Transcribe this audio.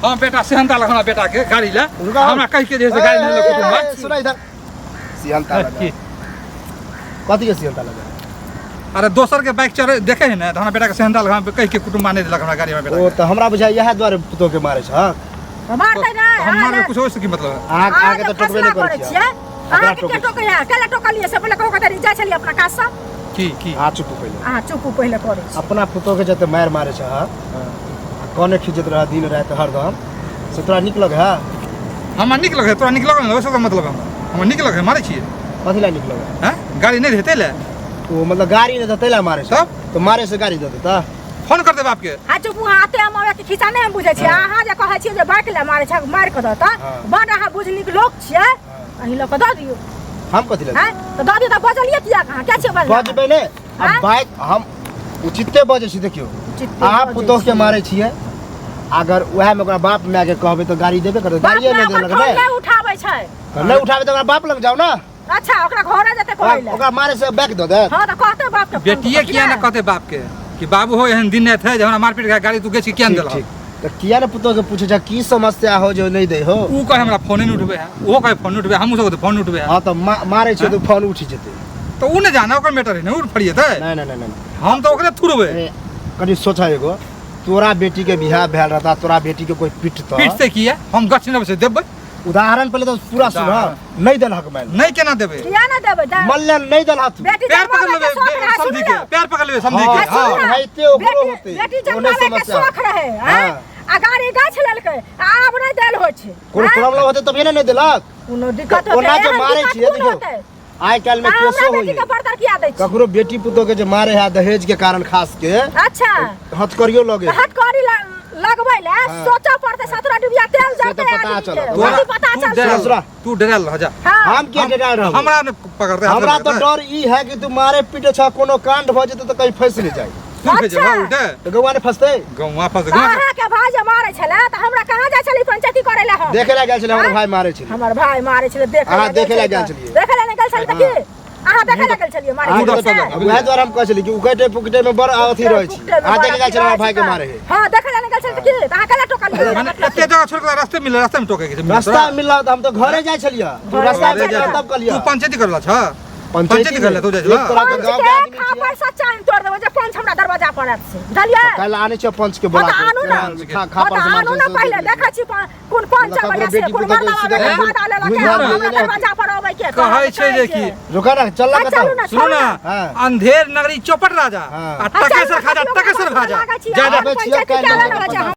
हां बेटा सेहनता लगा बेटा के गाड़ी ला हमरा कह के जे गाड़ी ले कुटुंब सुना इधर सिहनता लगा कथी के सिहनता लगा अरे दोसर के बाइक चढ़े देखे है ना हमरा बेटा के सेहनता लगा कह के कुटुंब माने देलक हमरा गाड़ी में बेटा ओ त हमरा बुझाय यह द्वारे पुतो के मारे छ मारते ना हम मारे कुछ हो सकी मतलब आगे तो टोकबे नहीं करै छी अहाँ के टोके है केला टोकलिए से पहले कहो कतरी जा छली अपना काज सब की आ चुप पहले पहले करे अपना पुतो के जते मार मारे छ कोने खिजत रहा दिन रात हरदम से तोरा निक लगे है हमरा निक लगे तोरा निक लगे वैसे मतलब हमरा निक लगे मारे छी कथी ला निक लगे हैं गाड़ी नहीं देते ले ओ मतलब गाड़ी ने देते ला मारे छ तो मारे से गाड़ी दे देता फोन कर दे बाप के आ चुप आते हम के खिसा नहीं हम बुझे छी अहाँ जे कहै छी जे बाइक ले मारे छ मार के दता बड़ अहाँ बुझनिक लोग छियै अही लोग द दियो हम कथी ला हैं तो द दियो त बजलिए किया कहां क्या छै बजबे ने अब बाइक हम उचिते बजे छी देखियो अहाँ पुतो के मारे छियै अगर वह में ओकरा बाप में आके कहबे तो गाड़ी देबे करत गाड़िए नहीं देलक बे नहीं उठाबै छै नहीं उठाबे तो ओकरा बाप लग जाओ ना अच्छा ओकरा घरे जते कहले ओकरा मारे से बैक दो दे हां त कहते बाप के बेटिए किया ना कहते बाप के कि बाबू हो एहन दिन थे जे हमरा मारपीट का गाड़ी तू गेछ किया न देलक तो किया ना पुतो के पूछे छ की समस्या हो जो नहीं दे हो ऊ कहे हमरा फोन नहीं उठबे है वो कहे फोन उठबे हमहु सब फोन उठबे है हां तो मारे छ तो फोन उठी जते तो ऊ ने जाना ओकर मैटर है ना उठ फड़िए थे नहीं हम तो ओकरे थुरबे कनी सोचा एगो तोरा बेटी के बियाह भेल रहता तोरा बेटी के कोई पीटता पीट से किया हम गछ से देबे उदाहरण पहले तो पूरा सुन नहीं देलक मैं नहीं केना देबे किया ना देबे मल्ले नहीं देलक पैर पकड़ लेबे समझी के पैर पकड़ लेबे समझी के हां हैते ओकरो होते बेटी जन्म के शौक रहे हां आ गाड़ी गाछ लेलकै आब नहीं देल होय छै कोनो प्रॉब्लम होते तब ये नहीं देलक कोनो दिक्कत ओना जे मारे छियै देखो आइ काल में केसो होई ककरो बेटी पुतो के जे मारे है दहेज के कारण खास के अच्छा हथकरियो लगे हथकरी लगबै ले सोचा पड़ते 17 डिबिया तेल जाते पता चल पता चल तू डरल रह जा हम के डरल रह हमरा ने पकड़ते हमरा तो डर ई है कि तू मारे पीटे छ कोनो कांड भ जेते तो कहीं फंस नहीं जाए तू भेजे बा उठे तो गौवा ने फंसते गौवा फंस अहाँ के भाई जे मारे छले त हमरा कहां जाय छली पंचायती करे ले हम देखे ला गेल छले हमर भाई मारे छले हमर भाई मारे छले देखे ला गेल छलिए देखे ला गेल छली त की अहाँ देखे ला गेल छलिए मारे अब वह द्वारा हम कह छली कि उकटे पुकटे में बड़ अथी रहै छी आ देखे गेल छले हमर भाई के मारे है हां देखे ला गेल छली त की त अहाँ केला टोकलिए माने एते जगह छोड़ के रास्ते मिले रास्ते में टोके के रास्ता मिलला त हम तो घरे जाय छलिए तू रास्ता में तब कहलिए तू पंचायती करला छ पंचायती करला तू जाय तोरा के गांव के आदमी खा पैसा चाइन तोड़ देबे जे पंच हमरा दरवाजा पर आत से बुझलिए कल आने छ पंच के बोला खा पर आनु ना पहले देखै छी कोन पंच आबै से कोन मरना आबै खाता ले लके दरवाजा पर आबै के कहै छै जे की रुका ना चल लगा सुनो ना अंधेर नगरी चौपट राजा आ टकेसर खाजा टकेसर भाजा ज्यादा पंचायती के